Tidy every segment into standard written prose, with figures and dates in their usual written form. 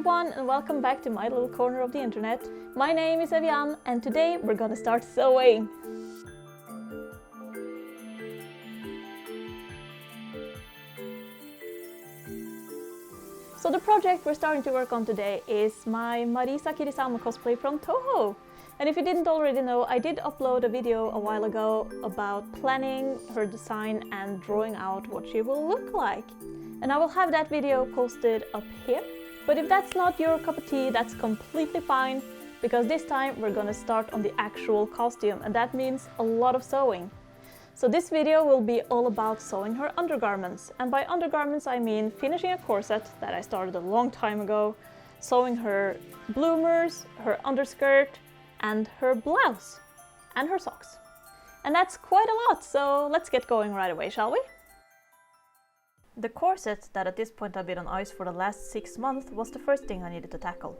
everyone and welcome back to my little corner of the internet. My name is Evian and today we're gonna start sewing. So the project we're starting to work on today is my Marisa cosplay from Toho. And if you didn't already know, I did upload a video a while ago about planning her design and drawing out what she will look like. And I will have that video posted up here. But if that's not your cup of tea, that's completely fine, because this time we're gonna start on the actual costume, and that means a lot of sewing. So this video will be all about sewing her undergarments, and by undergarments I mean finishing a corset that I started a long time ago, sewing her bloomers, her underskirt, and her blouse, and her socks. And that's quite a lot, so let's get going right away, shall we? The corset that at this point I've been on ice for the last 6 months was the first thing I needed to tackle.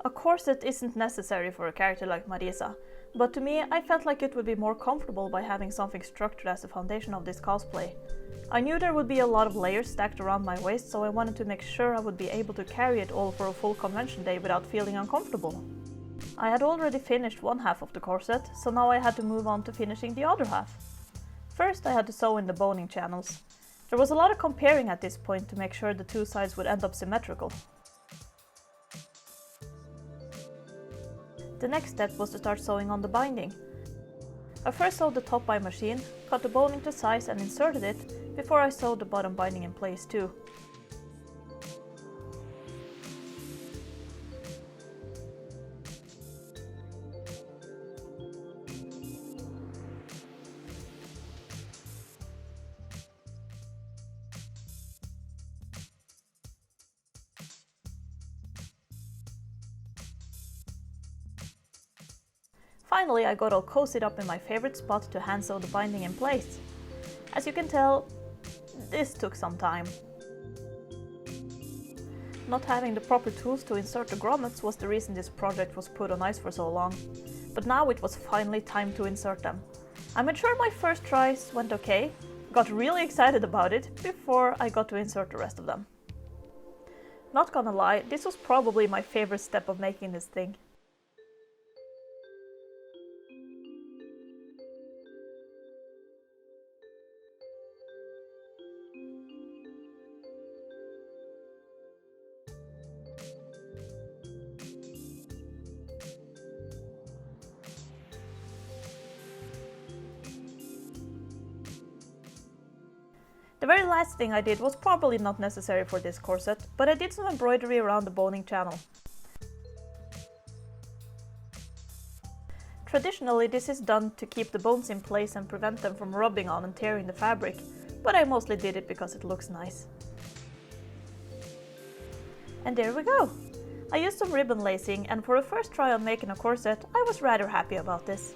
A corset isn't necessary for a character like Marisa, but to me I felt like it would be more comfortable by having something structured as the foundation of this cosplay. I knew there would be a lot of layers stacked around my waist, so I wanted to make sure I would be able to carry it all for a full convention day without feeling uncomfortable. I had already finished one half of the corset, so now I had to move on to finishing the other half. First I had to sew in the boning channels. There was a lot of comparing at this point to make sure the two sides would end up symmetrical. The next step was to start sewing on the binding. I first sewed the top by machine, cut the boning to size and inserted it, before I sewed the bottom binding in place too. Finally, I got all cozied up in my favorite spot to hand sew the binding in place. As you can tell, this took some time. Not having the proper tools to insert the grommets was the reason this project was put on ice for so long. But now it was finally time to insert them. I'm sure my first tries went okay, got really excited about it before I got to insert the rest of them. Not gonna lie, this was probably my favorite step of making this thing. The very last thing I did was probably not necessary for this corset, but I did some embroidery around the boning channel. Traditionally this is done to keep the bones in place and prevent them from rubbing on and tearing the fabric, but I mostly did it because it looks nice. And there we go! I used some ribbon lacing, and for a first try on making a corset I was rather happy about this.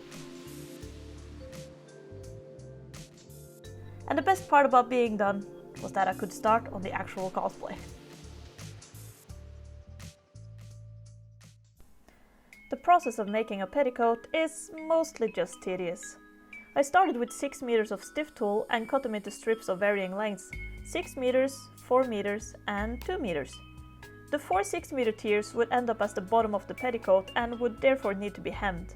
And the best part about being done was that I could start on the actual cosplay. The process of making a petticoat is mostly just tedious. I started with 6 meters of stiff tulle and cut them into strips of varying lengths: 6 meters, 4 meters and 2 meters. The 4 6-meter tiers would end up as the bottom of the petticoat and would therefore need to be hemmed.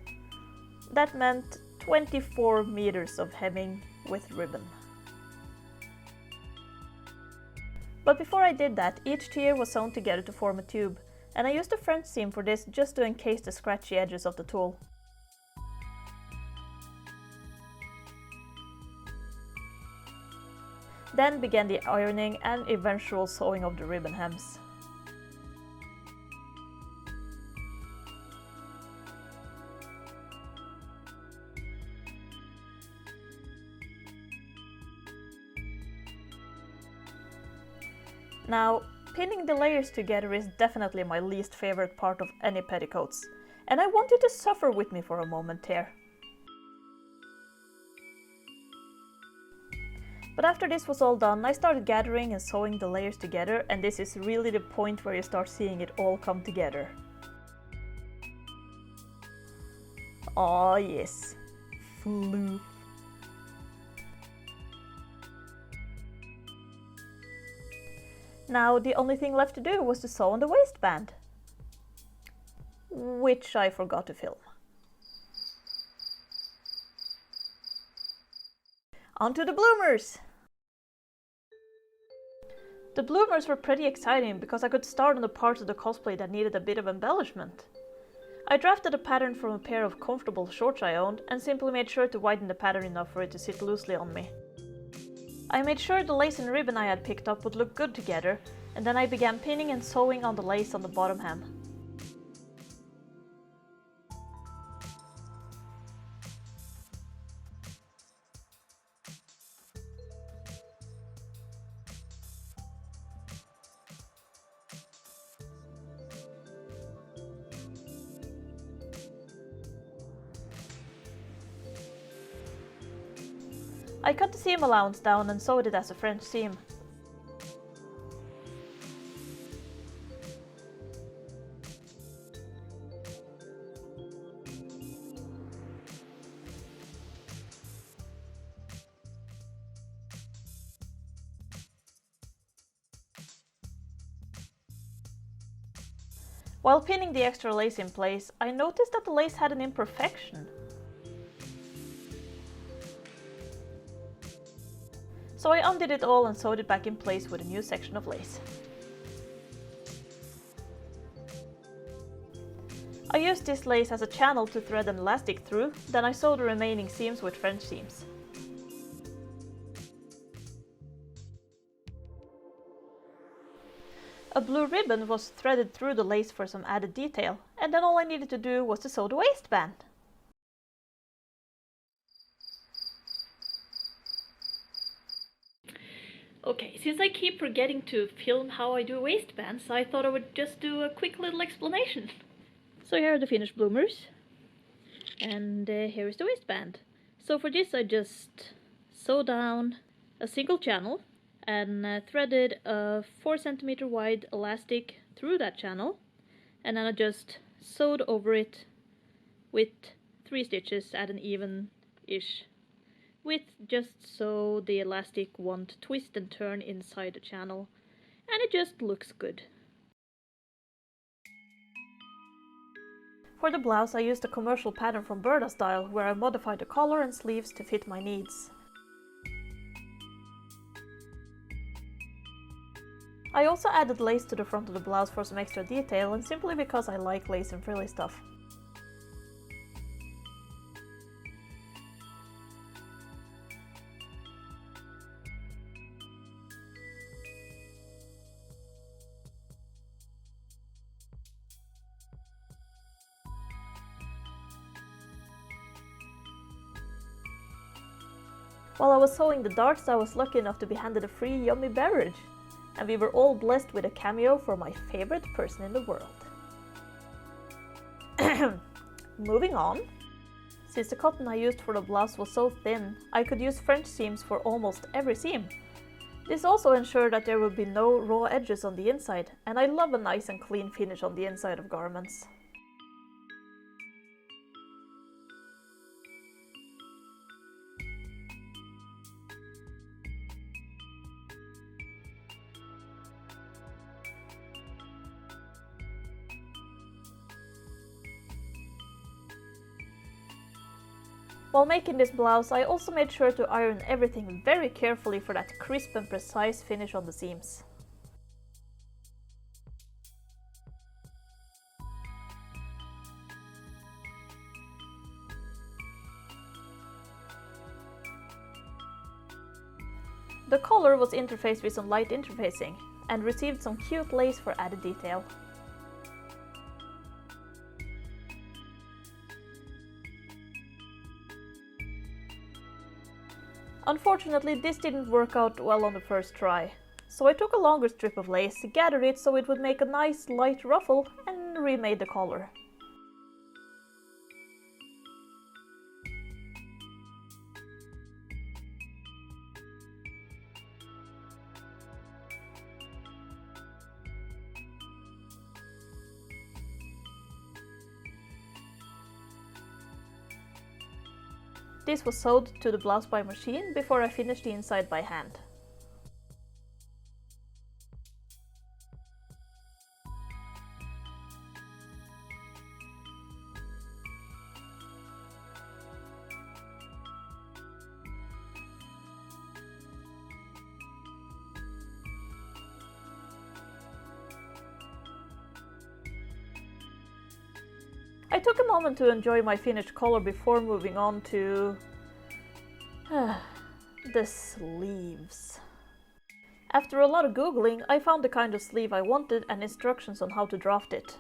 That meant 24 meters of hemming with ribbon. But before I did that, each tier was sewn together to form a tube, and I used a French seam for this just to encase the scratchy edges of the tulle. Then began the ironing and eventual sewing of the ribbon hems. Now, pinning the layers together is definitely my least favorite part of any petticoats, and I want you to suffer with me for a moment here. But after this was all done, I started gathering and sewing the layers together, and this is really the point where you start seeing it all come together. Aw yes, floof. Now the only thing left to do was to sew on the waistband. which I forgot to film. On to the bloomers! The bloomers were pretty exciting because I could start on the parts of the cosplay that needed a bit of embellishment. I drafted a pattern from a pair of comfortable shorts I owned and simply made sure to widen the pattern enough for it to sit loosely on me. I made sure the lace and ribbon I had picked up would look good together, and then I began pinning and sewing on the lace on the bottom hem. I cut the seam allowance down and sewed it as a French seam. While pinning the extra lace in place, I noticed that the lace had an imperfection. So I undid it all and sewed it back in place with a new section of lace. I used this lace as a channel to thread an elastic through, then I sewed the remaining seams with French seams. A blue ribbon was threaded through the lace for some added detail, and then all I needed to do was to sew the waistband. Okay, since I keep forgetting to film how I do waistbands, I thought I would just do a quick little explanation. So here are the finished bloomers, and here is the waistband. So for this I just sewed down a single channel and threaded a 4 cm wide elastic through that channel, and then I just sewed over it with 3 stitches at an even-ish width, just so the elastic won't twist and turn inside the channel, and it just looks good. For the blouse I used a commercial pattern from Berta Style, where I modified the collar and sleeves to fit my needs. I also added lace to the front of the blouse for some extra detail, and simply because I like lace and frilly stuff. While I was sewing the darts, I was lucky enough to be handed a free yummy beverage, and we were all blessed with a cameo for my favorite person in the world. Moving on. Since the cotton I used for the blouse was so thin, I could use French seams for almost every seam. This also ensured that there would be no raw edges on the inside, and I love a nice and clean finish on the inside of garments. While making this blouse, I also made sure to iron everything very carefully for that crisp and precise finish on the seams. The collar was interfaced with some light interfacing, and received some cute lace for added detail. Unfortunately, this didn't work out well on the first try, so I took a longer strip of lace, gathered it so it would make a nice light ruffle, and remade the collar. This was sewed to the blouse by machine before I finished the inside by hand. I took a moment to enjoy my finished color before moving on to the sleeves. After a lot of googling, I found the kind of sleeve I wanted and instructions on how to draft it.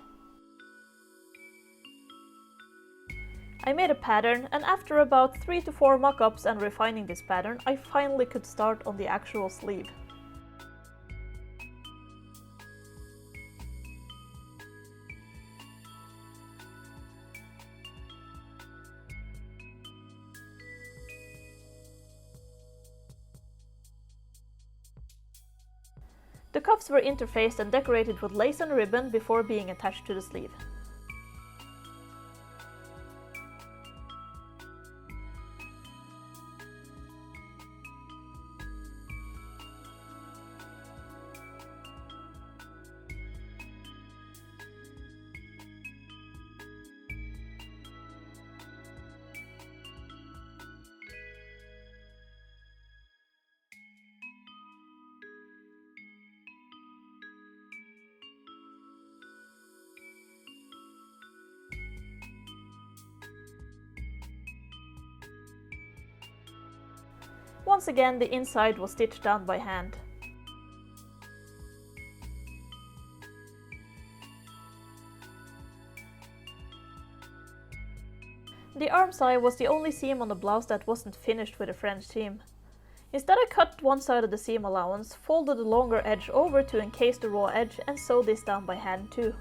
I made a pattern, and after about 3 to 4 mock-ups and refining this pattern, I finally could start on the actual sleeve. The cuffs were interfaced and decorated with lace and ribbon before being attached to the sleeve. Once again, the inside was stitched down by hand. The arm side was the only seam on the blouse that wasn't finished with a French seam. Instead, I cut one side of the seam allowance, folded the longer edge over to encase the raw edge, and sewed this down by hand too.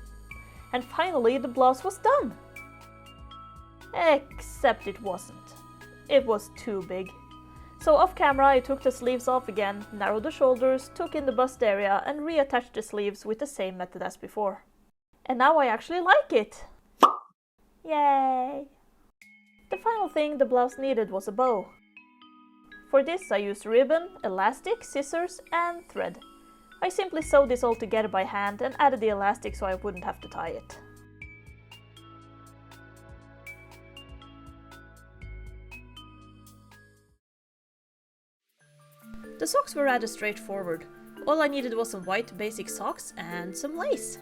And finally, the blouse was done! Except it wasn't. It was too big. So off camera I took the sleeves off again, narrowed the shoulders, took in the bust area and reattached the sleeves with the same method as before. And now I actually like it! Yay! The final thing the blouse needed was a bow. For this I used ribbon, elastic, scissors and thread. I simply sewed this all together by hand and added the elastic so I wouldn't have to tie it. The socks were rather straightforward. All I needed was some white basic socks and some lace.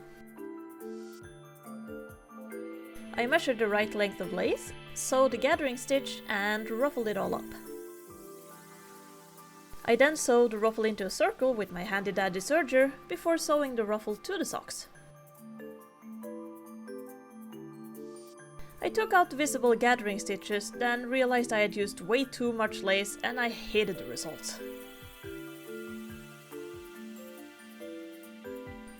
I measured the right length of lace, sewed the gathering stitch and ruffled it all up. I then sewed the ruffle into a circle with my handy dandy serger before sewing the ruffle to the socks. I took out the visible gathering stitches, then realized I had used way too much lace and I hated the results.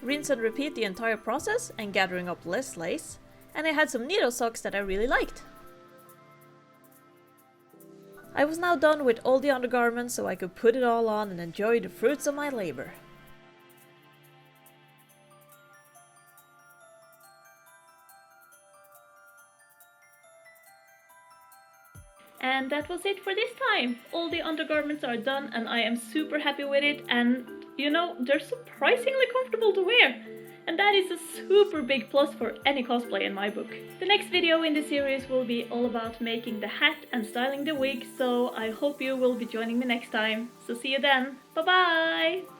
Rinse and repeat the entire process and gathering up less lace, and I had some needle socks that I really liked. I was now done with all the undergarments so I could put it all on and enjoy the fruits of my labor. And that was it for this time. All the undergarments are done and I am super happy with it, and you know, they're surprisingly comfortable to wear. And that is a super big plus for any cosplay in my book. The next video in the series will be all about making the hat and styling the wig, so I hope you will be joining me next time. So see you then. Bye bye!